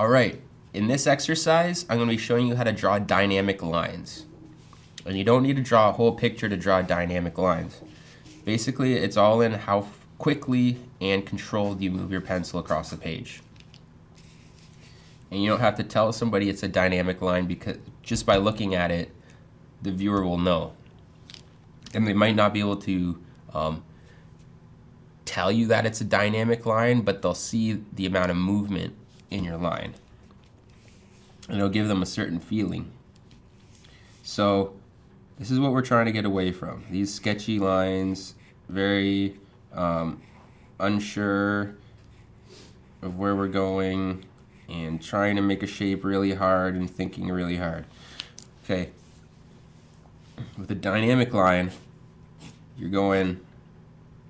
All right, in this exercise, I'm going to be showing you how to draw dynamic lines. And you don't need to draw a whole picture to draw dynamic lines. Basically, it's all in how quickly and controlled you move your pencil across the page. And you don't have to tell somebody it's a dynamic line, because just by looking at it, the viewer will know. And they might not be able to tell you that it's a dynamic line, but they'll see the amount of movement in your line. And it'll give them a certain feeling. So this is what we're trying to get away from. These sketchy lines, very unsure of where we're going, and trying to make a shape really hard and thinking really hard. Okay, with a dynamic line, you're going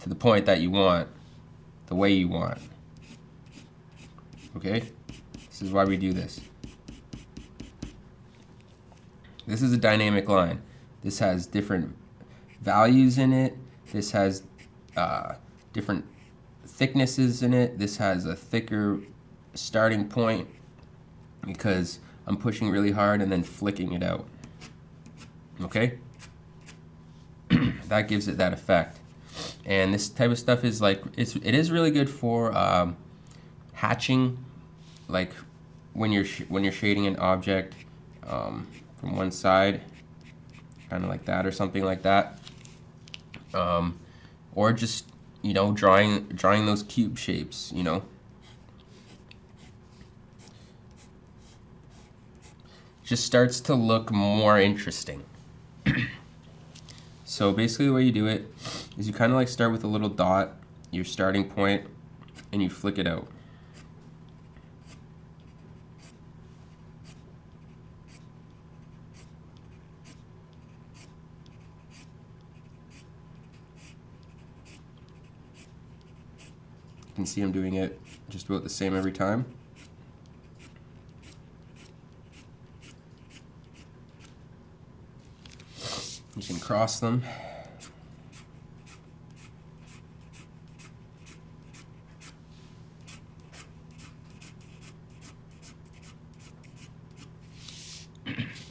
to the point that you want, the way you want. Okay, this is why we do this. This is a dynamic line. This has different values in it. This has different thicknesses in it. This has a thicker starting point because I'm pushing really hard and then flicking it out. Okay? That gives it that effect. And this type of stuff is like, it is really good for hatching, like when you're shading an object from one side, kind of like that or something like that, or just, you know, drawing those cube shapes, you know. Just starts to look more interesting. So basically the way you do it is you kind of like start with a little dot, your starting point, and you flick it out. You can see I'm doing it just about the same every time. You can cross them.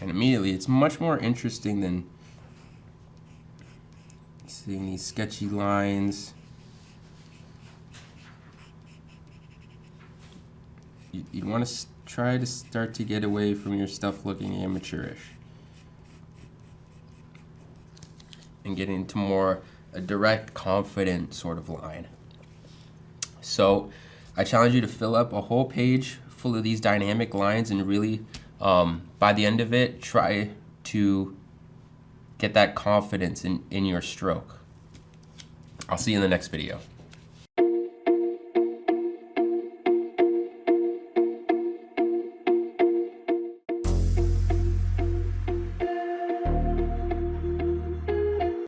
And immediately it's much more interesting than seeing these sketchy lines. You want to try to start to get away from your stuff looking amateurish and get into more a direct, confident sort of line. So I challenge you to fill up a whole page full of these dynamic lines and really, by the end of it, try to get that confidence in your stroke. I'll see you in the next video.